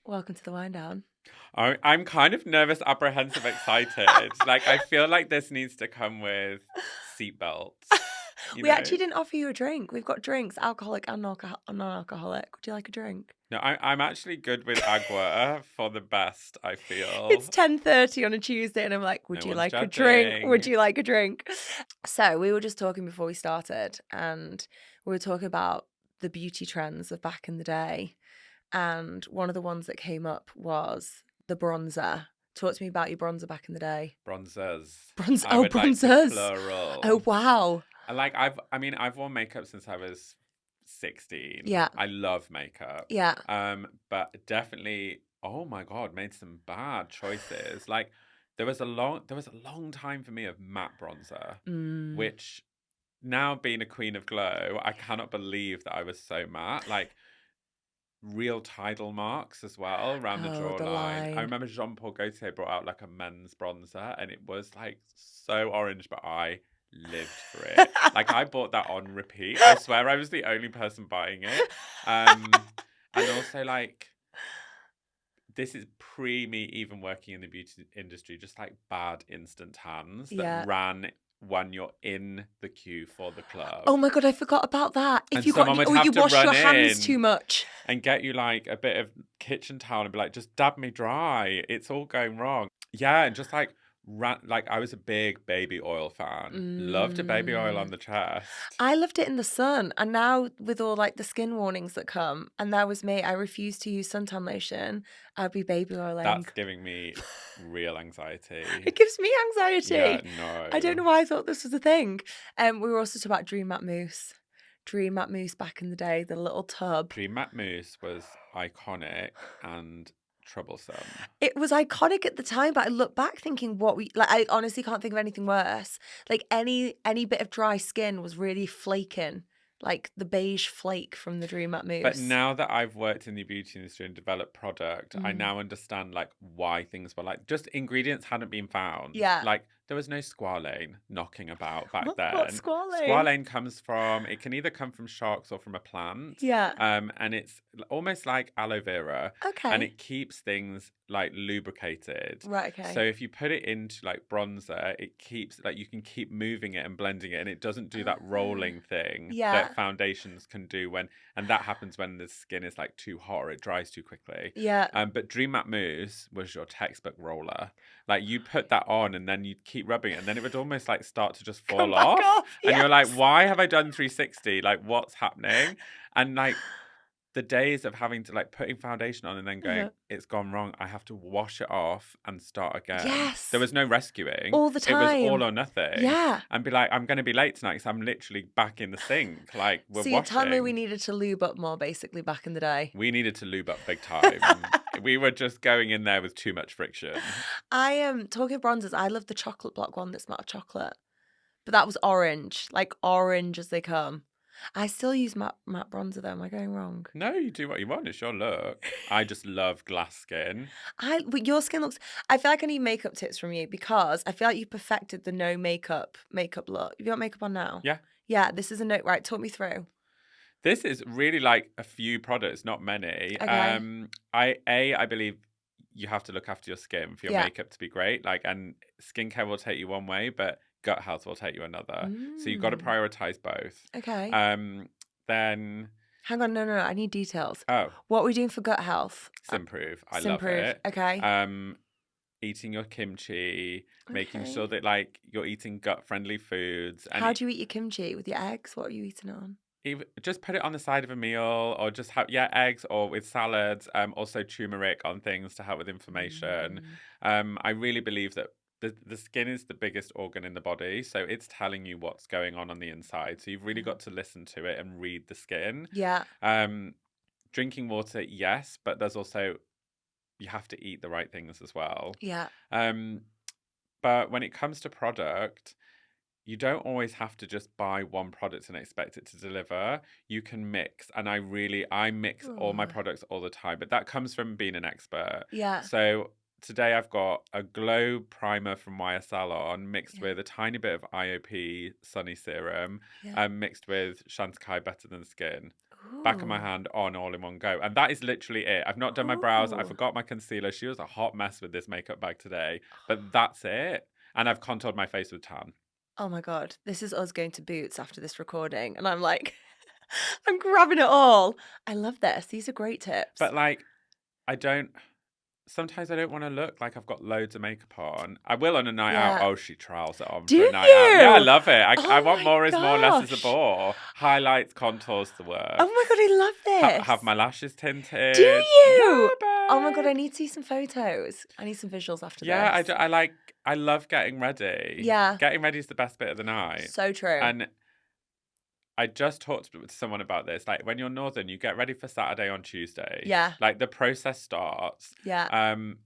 Welcome to the wind down. I'm kind of nervous, apprehensive, excited. Like, I feel like this needs to come with seatbelts, you We know? actually didn't offer you a drink. We've got drinks, alcoholic and non-alcoholic. Would you like a drink? No, I'm actually good with agua for the best, I It's feel. 10:30 on a Tuesday, and I'm like, would No you one's like a drink? Would judging. you like a drink? So we were just talking before we started, and we were talking about the beauty trends of back in the day. And one of the ones that came up was the bronzer. Talk to me about your bronzer back in the day. Bronzers. Bronzer. I Oh, would like to bronzers. plural. Oh, wow. I've worn makeup since I was 16. Yeah. I love makeup. Yeah. But definitely, oh my God, made some bad choices. Like there was a long time for me of matte bronzer, which now being a queen of glow, I cannot believe that I was so matte. Like real tidal marks as well around the Oh, the jawline. I line. remember Jean-Paul Gaultier brought out like a men's bronzer and it was like so orange, but I lived for it. Like I bought that on repeat. I swear I was the only person buying it. And also like this is pre me even working in the beauty industry, just like bad instant tans that ran when you're in the queue for the club. Oh my God, I forgot about that. If And you someone would have you to wash run your hands in too much. and get you like a bit of kitchen towel and be like, just dab me dry. It's all going wrong. Yeah, and just like like I was a big baby oil fan. Loved a baby oil on the chest. I loved it in the sun, and now with all like the skin warnings that come, and that was me. I refused to use suntan lotion. I'd be baby oiling. That's giving me real anxiety. It gives me anxiety. Yeah, no. I don't know why I thought this was a thing. We were also talking about Dream Matte Mousse. Dream Matte Mousse back in the day, the little tub. Dream Matte Mousse was iconic and troublesome. It was iconic at the time, but I look back thinking I honestly can't think of anything worse. Like any bit of dry skin was really flaking, like the beige flake from the Dream Matte Mousse. But now that I've worked in the beauty industry and developed product, I now understand like why things were like just ingredients hadn't been found. Yeah. Like there was no squalane knocking about back then. What's squalane? Squalane comes from, it can either come from sharks or from a plant. Yeah. And it's almost like aloe vera. Okay. And it keeps things like lubricated. Right, okay. So if you put it into like bronzer, it keeps like you can keep moving it and blending it, and it doesn't do that rolling thing that foundations can do and that happens when the skin is like too hot or it dries too quickly. Yeah. But Dream Matte Mousse was your textbook roller. Like you put that on and then you'd keep rubbing it and then it would almost like start to just fall off. And you're like, why have I done 360? Like what's happening? And like the days of having to like putting foundation on and then going, it's gone wrong. I have to wash it off and start again. Yes. There was no rescuing. All the time. It was all or nothing. Yeah. And be like, I'm going to be late tonight because I'm literally back in the sink. Like we're so washing. you're telling me we needed to lube up more basically back in the day? We needed to lube up big time. We were just going in there with too much friction. I am talking of bronzers. I love the chocolate block one that's not chocolate. But that was orange. Like orange as they come. I still use matte bronzer though. Am I going wrong? No, you do what you want. It's your look. I just love glass skin. But your skin looks... I feel like I need makeup tips from you because I feel like you perfected the no makeup look. Have you got makeup on now? Yeah. Yeah, this is a note. Right, talk me through. This is really like a few products, not many. Okay. I believe you have to look after your skin for your makeup to be great. Like, and skincare will take you one way, but gut health will take you another. So you've got to prioritize both. Okay. Then hang on, no, I need details. Oh, what are we doing for gut health? Simprove. I love it. Okay. Eating your kimchi, making sure that like you're eating gut friendly foods. And how do you eat your kimchi? With your eggs? What are you eating on? Just put it on the side of a meal, or just have eggs, or with salads. Also turmeric on things to help with inflammation. I really believe that the skin is the biggest organ in the body, so it's telling you what's going on the inside. So you've really got to listen to it and read the skin. Yeah. Drinking water, yes, but there's also you have to eat the right things as well. Yeah. But when it comes to product, you don't always have to just buy one product and expect it to deliver. You can mix, and I mix all my products all the time, but that comes from being an expert. Yeah. So today I've got a glow primer from YSL mixed with a tiny bit of IOP Sunny Serum, mixed with Chantecaille Better Than Skin. back of my Ooh. hand on all in one go. And that is literally it. I've not done my brows. I Ooh. forgot my concealer. She was a hot mess with this makeup bag today. But that's it. And I've contoured my face with tan. Oh my God. This is us going to Boots after this recording. And I'm like, I'm grabbing it all. I love this. These are great tips. But like, sometimes I don't want to look like I've got loads of makeup on. I will on a night out. Yeah. Oh, she trials it on Do for a night out. Yeah, I you? love it. I Oh want my more is more, less is a gosh. bore. Highlights, contours, the work. Oh my God, I love this. Have my lashes tinted. Do you? Yeah, Oh my God, I babe. need to see some photos. I need some visuals after Yeah, this. I love getting ready. Yeah. Getting ready is the best bit of the night. So true. And I just talked to someone about this. Like, when you're Northern, you get ready for Saturday on Tuesday. Yeah. Like, the process starts. Yeah.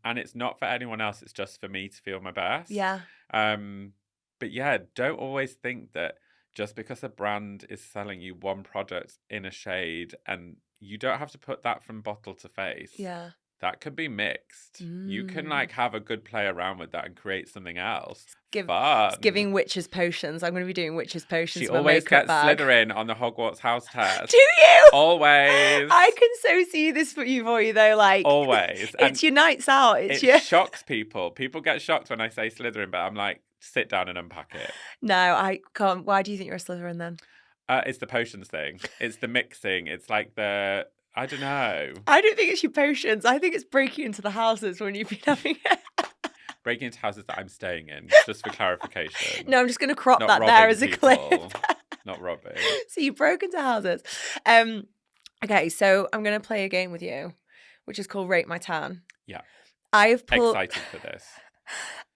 And it's not for anyone else. It's just for me to feel my best. Yeah. But yeah, don't always think that just because a brand is selling you one product in a shade, and you don't have to put that from bottle to face. Yeah. That can be mixed. You can like have a good play around with that and create something else. Fun. It's giving witches potions. I'm going to be doing witches potions. She for my always makeup gets bag. Slytherin on the Hogwarts house test. Do you? Always. I can so see this for you though. Like, Always. It's your nights out. It shocks people. People get shocked when I say Slytherin, but I'm like, sit down and unpack it. No, I can't. Why do you think you're a Slytherin then? It's the potions thing. It's the mixing. It's like I don't know. I don't think it's your potions. I think it's breaking into the houses when you've been having it. Breaking into houses that I'm staying in, just for clarification. No, I'm just going to crop Not that there robbing as a people. clip. Not robbing. So you broke into houses. Okay, so I'm going to play a game with you, which is called Rate My Tan. Yeah. I have Excited for this.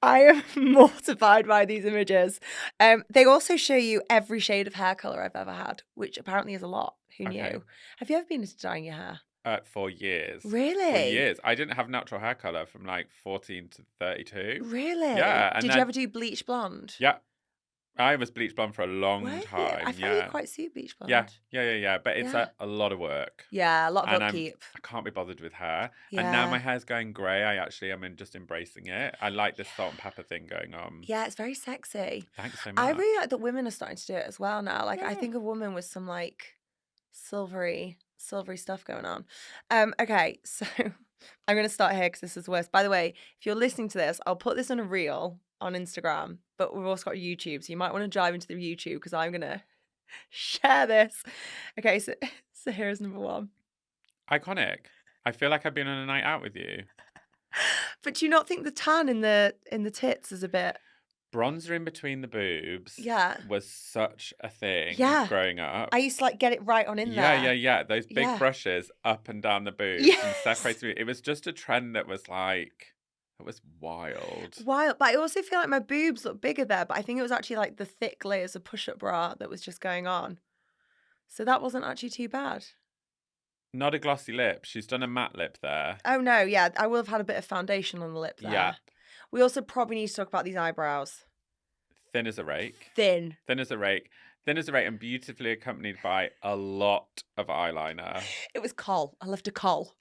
I am mortified by these images. They also show you every shade of hair color I've ever had, which apparently is a lot. Who knew? Okay. Have you ever been into dyeing your hair? For years. Really? For years. I didn't have natural hair colour from like 14 to 32. Really? Yeah. And Did then, you ever do bleach blonde? Yeah. I was bleach blonde for a long Were you? time. I find you quite suit bleach blonde. Yeah. But it's Yeah. a lot of work. Yeah, a lot of And upkeep. I can't be bothered with hair. Yeah. And now my hair's going grey. I actually am just embracing it. I like this salt and pepper thing going on. Yeah, it's very sexy. Thanks so much. I really like that women are starting to do it as well now. Like, I Yeah. think a woman with some like silvery stuff going on. Okay, so I'm going to start here because this is the worst. By the way, if you're listening to this, I'll put this on a reel on Instagram, but we've also got YouTube, so you might want to dive into the YouTube because I'm going to share this. Okay, so here's number one. Iconic. I feel like I've been on a night out with you. But do you not think the tan in the tits is a bit... Bronzer in between the boobs Yeah. was such a thing Yeah. growing up. I used to like get it right on in there. Yeah. Those big Yeah. brushes up and down the boobs and Yes. separating. It was just a trend that was like, it was wild. Wild, but I also feel like my boobs look bigger there, but I think it was actually like the thick layers of push-up bra that was just going on. So that wasn't actually too bad. Not a glossy lip. She's done a matte lip there. Oh no, yeah, I will have had a bit of foundation on the lip there. Yeah. We also probably need to talk about these eyebrows. Thin as a rake. Thin. Thin as a rake. Thin as a rake and beautifully accompanied by a lot of eyeliner. It was kohl. I loved a kohl.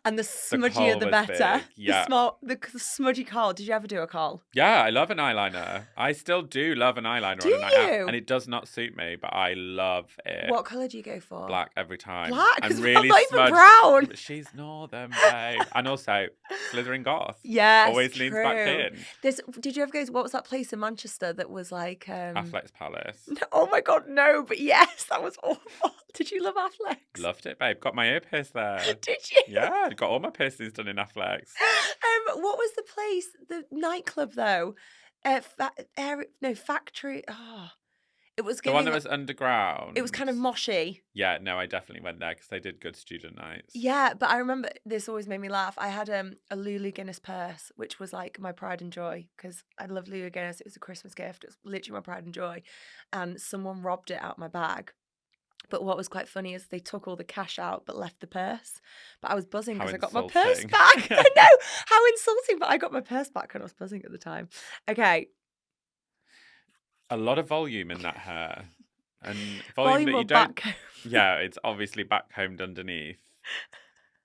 And the kohl smudgier the was better. big, yeah. The smudgy kohl. Did you ever do a kohl? Yeah, I love an eyeliner. I still do love an eyeliner Do on a night out. you? And it does not suit me, but I love it. What colour do you go for? Black every time. Black? I'm Because really not even smudged. brown. But she's Northern, babe. And also, Slytherin goth. Yes, Always leans back true. in. Did you ever go? What was that place in Manchester that was like? Affleck's Palace. Oh my God, no! But yes, that was awful. Did you love Affleck's? Loved it, babe. Got my ear pierced there. Did you? Yeah, got all my piercings done in Affleck's. What was the place? The nightclub though? Factory. Oh, it was The one giving. that was underground. It was kind of moshy. Yeah, no, I definitely went there because they did good student nights. Yeah, but I remember this always made me laugh. I had a Lulu Guinness purse, which was like my pride and joy because I love Lulu Guinness. It was a Christmas gift. It was literally my pride and joy, and someone robbed it out of my bag. But what was quite funny is they took all the cash out but left the purse. But I was buzzing because I got my purse insulting. back. I know, how insulting, but I got my purse back and I was buzzing at the time. Okay. A lot of volume in that hair. And Volume that or you don't. back? Yeah, it's obviously backcombed underneath.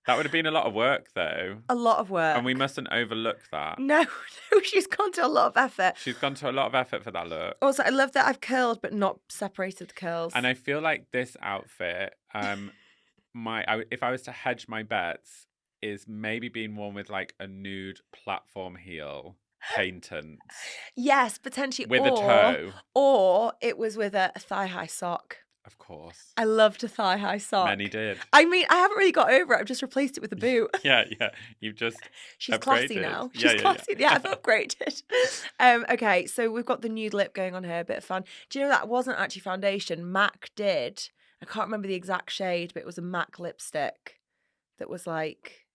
That would have been a lot of work though. A lot of work. And we mustn't overlook that. No, she's gone to a lot of effort. She's gone to a lot of effort for that look. Also, I love that I've curled but not separated the curls. And I feel like this outfit, if I was to hedge my bets, is maybe being worn with like a nude platform heel, patent, Yes, potentially. with a toe. Or it was with a thigh-high sock. Of course. I loved a thigh-high sock. Many did. I mean, I haven't really got over it. I've just replaced it with a boot. Yeah. You've just She's upgraded. classy now. She's classy. Yeah, I've upgraded. Okay, so we've got the nude lip going on here. A bit of fun. Do you know that wasn't actually foundation? MAC did. I can't remember the exact shade, but it was a MAC lipstick that was like...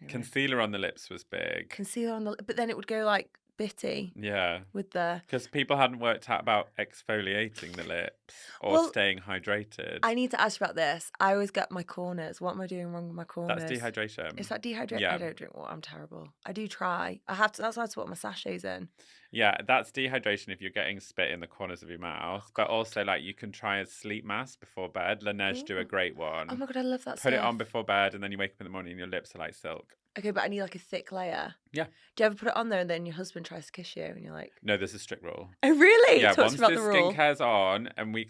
Anyway. Concealer on the lips was big. Concealer on the lip. But then it would go like bitty. Yeah. With the... Because people hadn't worked out about exfoliating the lips or staying hydrated. I need to ask you about this. I always get my corners. What am I doing wrong with my corners? That's dehydration. Is that dehydration? Yeah. I don't drink water. I'm terrible. I do try. I have to. That's why I put my sachets in. Yeah, that's dehydration if you're getting spit in the corners of your mouth. But also, like, you can try a sleep mask before bed. Laneige do a great one. Oh my God, I love that Put stuff. it on before bed, and then you wake up in the morning and your lips are like silk. Okay, but I need like a thick layer. Yeah. Do you ever put it on there and then your husband tries to kiss you and you're like... No, there's a strict rule. Oh, really? Yeah, Talk once about the the rule. skincare's on, and we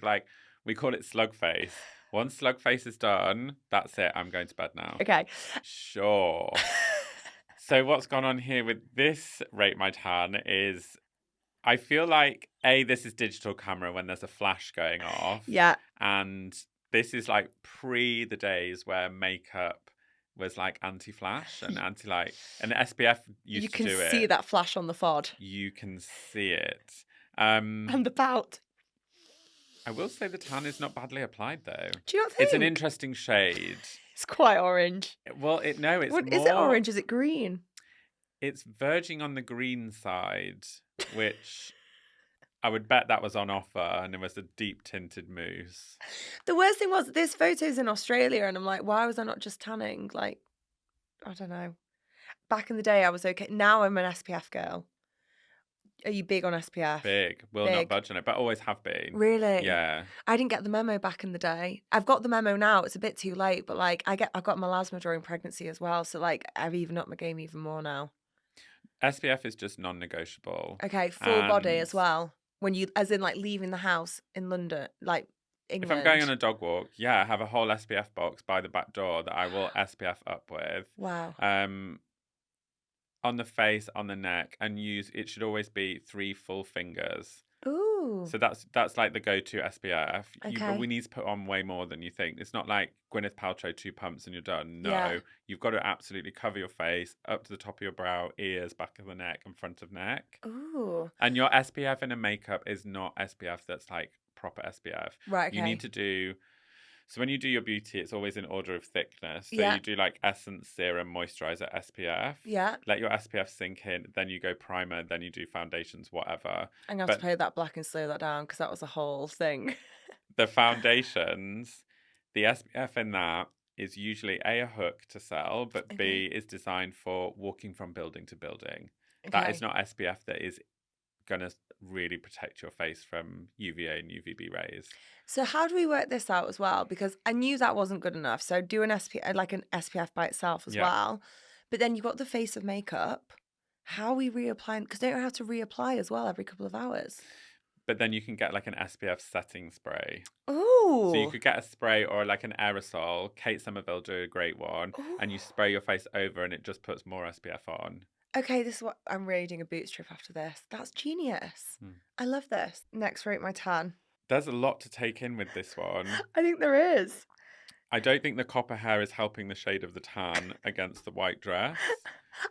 call it slug face. Once slug face is done, that's it. I'm going to bed now. Okay. Sure. So what's gone on here with this Rate My Tan is... I feel like, this is digital camera when there's a flash going off. Yeah. And this is like pre the days where makeup was like anti-flash and anti-light. And the SPF used to do it. You can see that flash on the FOD. You can see it. And the pout. I will say the tan is not badly applied though. Do you not think? It's an interesting shade. It's quite orange. Well, it's more... Is it orange? Is it green? It's verging on the green side, which I would bet that was on offer, and it was a deep tinted mousse. The worst thing was this photo's in Australia, and I'm like, why was I not just tanning? Like, I don't know. Back in the day, I was okay. Now I'm an SPF girl. Are you big on SPF? Big. Will not budge on it, but always have been. Really? Yeah. I didn't get the memo back in the day. I've got the memo now. It's a bit too late, but like I got melasma during pregnancy as well. So like I've even upped my game even more now. SPF is just non-negotiable. Okay, full body as well. When you, as in like leaving the house in London, like England. If I'm going on a dog walk, I have a whole SPF box by the back door that I will SPF up with. Wow. On the face, on the neck, and it should always be 3 full fingers. Ooh. So that's like the go-to SPF. Okay. But we need to put on way more than you think. It's not like Gwyneth Paltrow 2 pumps and you're done. No, Yeah. You've got to absolutely cover your face up to the top of your brow, ears, back of the neck, and front of neck. Ooh. And your SPF in a makeup is not SPF that's like proper SPF. Right. Okay. You need to do... So when you do your beauty, it's always in order of thickness. So Yeah. you do like essence, serum, moisturizer, SPF. Yeah. Let your SPF sink in. Then you go primer. Then you do foundations, whatever. I'm going to have to pay that back and slow that down because that was a whole thing. The foundations, the SPF in that is usually a hook to sell, but B is designed for walking from building to building. Okay. That is not SPF that is going to really protect your face from UVA and UVB rays. So how do we work this out as well? Because I knew that wasn't good enough. So do an SPF, like an SPF by itself as well. But then you've got the face of makeup. How are we reapplying? Because don't you have to reapply as well every couple of hours? But then you can get like an SPF setting spray. Ooh. So you could get a spray or like an aerosol. Kate Somerville do a great one. Ooh. And you spray your face over and it just puts more SPF on. Okay, this is what I'm really doing a boots trip after this. That's genius. I love this. Next, Rate My Tan. There's a lot to take in with this one. I think there is. I don't think the copper hair is helping the shade of the tan against the white dress.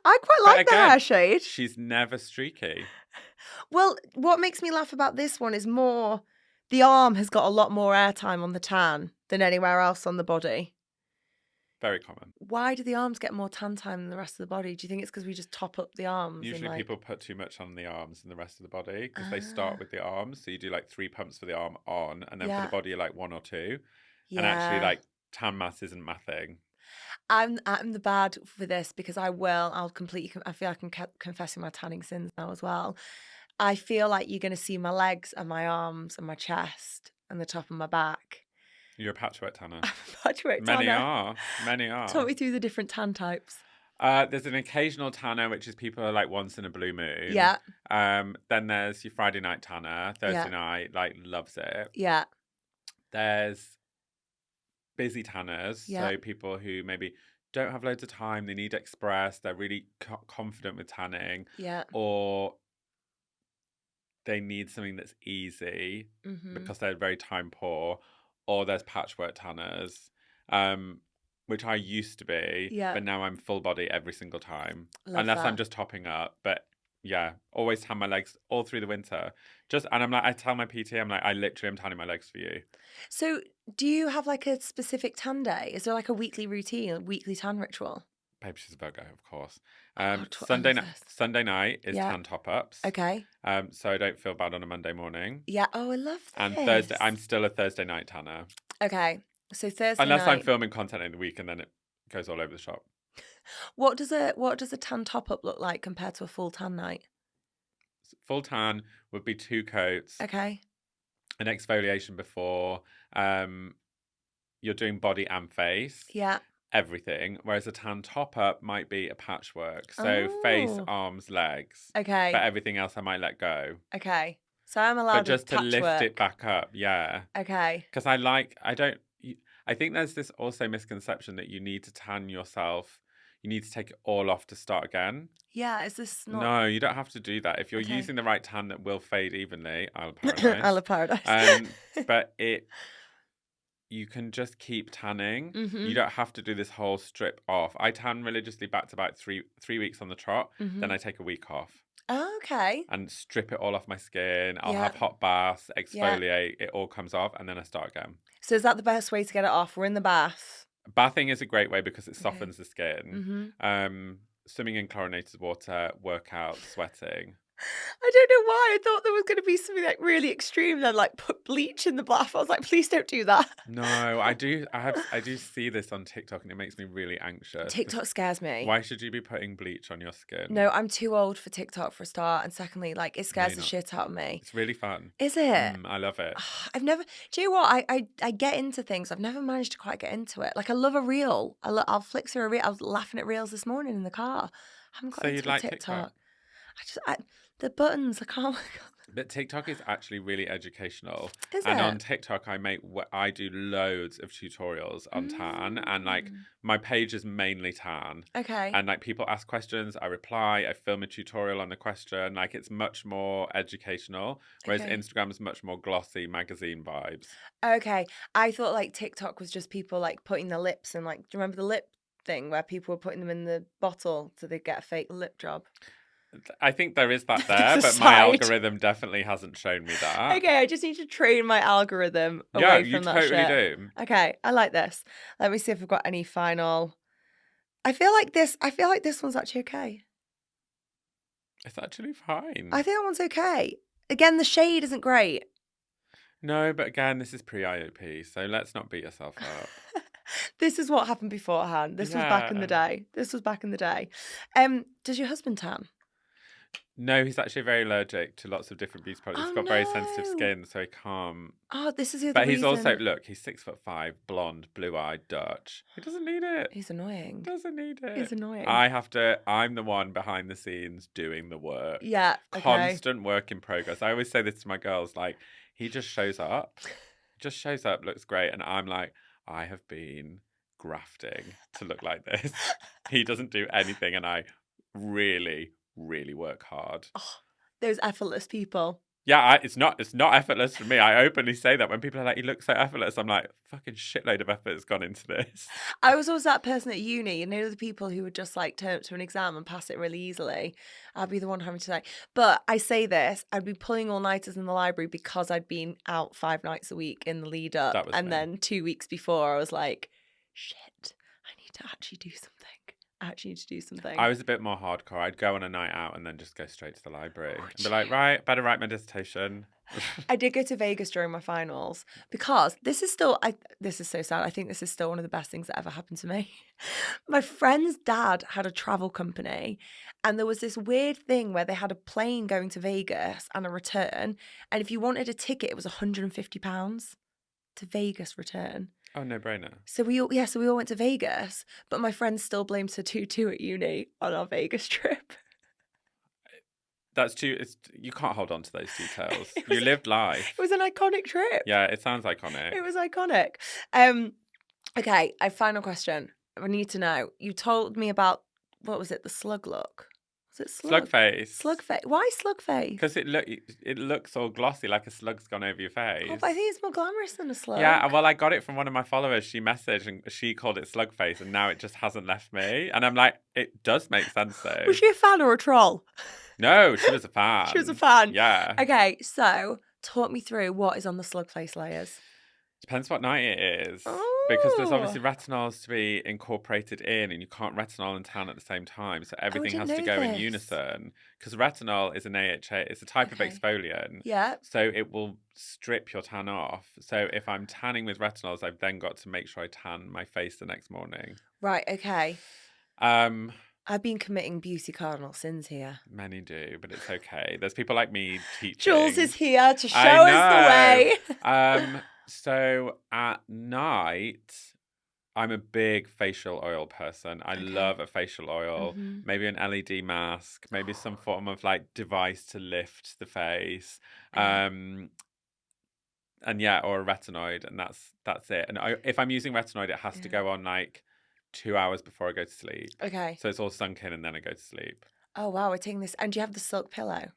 I quite like the hair shade. She's never streaky. Well, what makes me laugh about this one is more the arm has got a lot more airtime on the tan than anywhere else on the body. Very common. Why do the arms get more tan time than the rest of the body? Do you think it's because we just top up the arms? Usually people put too much on the arms and the rest of the body because they start with the arms. So you do like 3 pumps for the arm on and then for the body you're like 1 or 2. Yeah. And actually like tan mass isn't mathing. I'm the bad for this because I feel like I'm confessing my tanning sins now as well. I feel like you're going to see my legs and my arms and my chest and the top of my back. You're a patchwork tanner. I'm a patchwork tanner. Many are. Talk me through the different tan types. There's an occasional tanner, which is people are like once in a blue moon. Yeah. Then there's your Friday night tanner. Thursday night, like, loves it. Yeah. There's busy tanners, Yeah. so people who maybe don't have loads of time, they need express, they're really confident with tanning, Yeah. or they need something that's easy Mm-hmm. because they're very time poor, or there's patchwork tanners, which I used to be, Yeah. but now I'm full body every single time, Love unless I'm that. just topping up. But yeah, always tan my legs all through the winter. And I'm like, I tell my PT, I'm like, I literally am tanning my legs for you. So, do you have like a specific tan day? Is there like a weekly routine, a weekly tan ritual? Babe, she's a Virgo, of course. Oh, I love this. Sunday night is Yeah. tan top ups. Okay. So I don't feel bad on a Monday morning. Yeah. Oh, I love And Thursday, this. I'm still a Thursday night tanner. Okay. So Thursday Unless I'm night. filming content in the week and then it goes all over the shop. What does a tan top up look like compared to a full tan night? Full tan would be 2 coats, Okay. an exfoliation before. You're doing body and face, Yeah. everything. Whereas a tan top up might be a patchwork. So face, Oh. arms, legs. Okay. But everything else I might let go. Okay. So I'm But allowed a just to lift it patchwork. back up, yeah. Okay. Because I think there's this also misconception that you need to tan yourself. You need to take it all off to start again. Yeah. Is this not? No, you don't have to do that. If you're Okay. using the right tan that will fade evenly, Isle of Paradise. Isle of Paradise. But you can just keep tanning. Mm-hmm. You don't have to do this whole strip off. I tan religiously back to back 3 weeks on the trot. Mm-hmm. Then I take a week off. Oh, okay. And strip it all off my skin. I'll Yeah. have hot baths, Yeah. exfoliate, it all comes off, and then I start again. So is that the best way to get it off? We're in the bath. Bathing is a great way because it Okay. softens the skin. Mm-hmm. Swimming in chlorinated water, workout, sweating. I don't know why. I thought there was going to be something like really extreme. Then like put bleach in the bath. I was like, please don't do that. No, I do see this on TikTok and it makes me really anxious. TikTok scares me. Why should you be putting bleach on your skin? No, I'm too old for TikTok for a start. And secondly, like it scares you're the not. shit out of me. It's really fun. Is it? I love it. I've never. Do you know what? I get into things. I've never managed to quite get into it. Like I love a reel. I'll flick through a reel. I was laughing at reels this morning in the car. I haven't got So into you like TikTok. TikTok? The buttons. I can't. But TikTok is actually really educational. Is and it? on TikTok, I do loads of tutorials on tan, and like my page is mainly tan. Okay. And like people ask questions, I reply, I film a tutorial on the question. Like it's much more educational, whereas Okay. Instagram is much more glossy magazine vibes. Okay. I thought like TikTok was just people like putting their lips in, like, do you remember the lip thing where people were putting them in the bottle so they get a fake lip job? I think there is that there, The but my side. algorithm definitely hasn't shown me that. Okay, I just need to train my algorithm away Yeah, from you that totally shit. do. Okay, I like this. Let me see if I've got any final. I feel like this one's actually okay. It's actually fine. I think that one's okay. Again, the shade isn't great. No, but again, this is pre-IOP, so let's not beat yourself up. This is what happened beforehand. This was back in the day. Does your husband tan? No, he's actually very allergic to lots of different beauty products. Oh, He's got very sensitive no. skin, so he can't. Oh, this is the other But he's reason. also, look, he's 6'5", blonde, blue-eyed, Dutch. He doesn't need it. He's annoying. Doesn't need it. He's annoying. I'm the one behind the scenes doing the work. Yeah. Okay. Constant work in progress. I always say this to my girls, like, he just shows up, looks great, and I'm like, I have been grafting to look like this. He doesn't do anything, and I really, really work hard. Oh, those effortless people. Yeah, it's not effortless for me. I openly say that when people are like, "You look so effortless," I'm like, "Fucking shitload of effort has gone into this." I was always that person at uni, you know, the people who would just like turn up to an exam and pass it really easily. I'd be the one having to like, but I say this, I'd be pulling all-nighters in the library because I'd been out 5 nights a week in the lead up. That was And me. then 2 weeks before I was like, shit, I need to actually do something. I was a bit more hardcore. I'd go on a night out and then just go straight to the library Oh, and be like, right, better write my dissertation. I did go to Vegas during my finals because this is so sad. I think this is still one of the best things that ever happened to me. My friend's dad had a travel company and there was this weird thing where they had a plane going to Vegas and a return. And if you wanted a ticket, it was £150 to Vegas return. Oh, no brainer. So we all went to Vegas, but my friend still blames her tutu at uni on our Vegas trip. That's too. You can't hold on to those details. You lived life. It was an iconic trip. Yeah, it sounds iconic. It was iconic. Okay, a final question. I need to know. You told me about, what was it, the slug look? Was it Slug slug? face. Slug face. Why slug face? Because it looks all glossy, like a slug's gone over your face. Oh, but I think it's more glamorous than a slug. Yeah, well, I got it from one of my followers. She messaged and she called it slug face, and now it just hasn't left me. And I'm like, it does make sense though. Was she a fan or a troll? No, she was a fan. She was a fan. Yeah. Okay, so talk me through what is on the slug face layers. Depends what night it is. Oh. Because there's obviously retinols to be incorporated in, and you can't retinol and tan at the same time. So everything has to didn't go know in this. unison. Because retinol is an AHA, it's a type of Okay. exfoliant. Yeah. So it will strip your tan off. So if I'm tanning with retinols, I've then got to make sure I tan my face the next morning. Right, okay. Um, I've been committing beauty cardinal sins here. Many do, but it's okay. There's people like me teaching. Jules is here to show I us the know. way. So at night, I'm a big facial oil person. I Okay. love a facial oil, Mhm. maybe an LED mask, maybe some form of like device to lift the face. Yeah. And yeah, or a retinoid, and that's it. And if I'm using retinoid, it has to Yeah. go on like 2 hours before I go to sleep. Okay. So it's all sunk in, and then I go to sleep. Oh, wow, we're taking this. And do you have the silk pillow?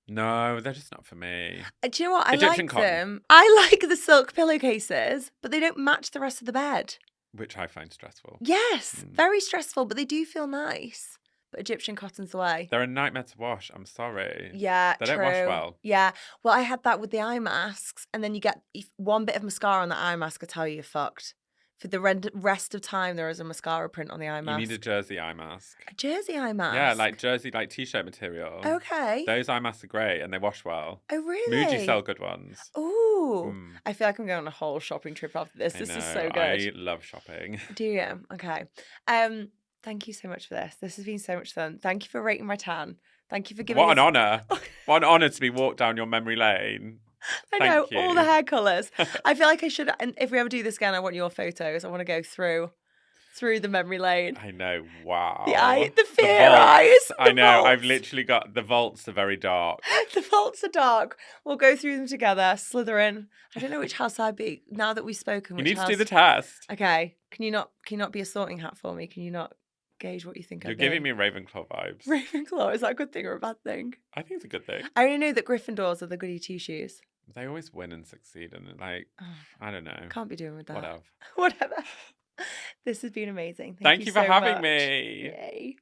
No, they're just not for me. Do you know what? I Egyptian like cotton. them. I like the silk pillowcases, but they don't match the rest of the bed. Which I find stressful. Yes, very stressful, but they do feel nice. But Egyptian cotton's the way. They're a nightmare to wash. I'm sorry. Yeah, They true. don't wash well. Yeah. Well, I had that with the eye masks, and then you get one bit of mascara on the eye mask, I tell you, you're fucked. For the rest of time, there is a mascara print on the eye mask. You need a jersey eye mask. A jersey eye mask? Yeah, like jersey, like t-shirt material. Okay. Those eye masks are great and they wash well. Oh, really? Muji sell good ones. Ooh. I feel like I'm going on a whole shopping trip after this. I This know, is so good. I love shopping. Do you? Okay. Thank you so much for this. This has been so much fun. Thank you for rating my tan. Thank you for giving What an us... honour. What an honour to be walked down your memory lane. I know, Thank all the you. hair colours. I feel like I should, and if we ever do this again, I want your photos. I want to go through the memory lane. I know, wow. The fear eyes. I know, I've vaults. literally got, the vaults are very dark. The vaults are dark. We'll go through them together. Slytherin. I don't know which house I'd be now that we've spoken. You which need house... to do the test. Okay. Can you not be a sorting hat for me? Can you not gauge what you think You're I'd be? giving me Ravenclaw vibes. Ravenclaw. Is that a good thing or a bad thing? I think it's a good thing. I only know that Gryffindors are the goody two shoes. They always win and succeed, and like, I don't know. Can't be doing with that. Whatever. Whatever. This has been amazing. Thank you for so having much. me. Yay.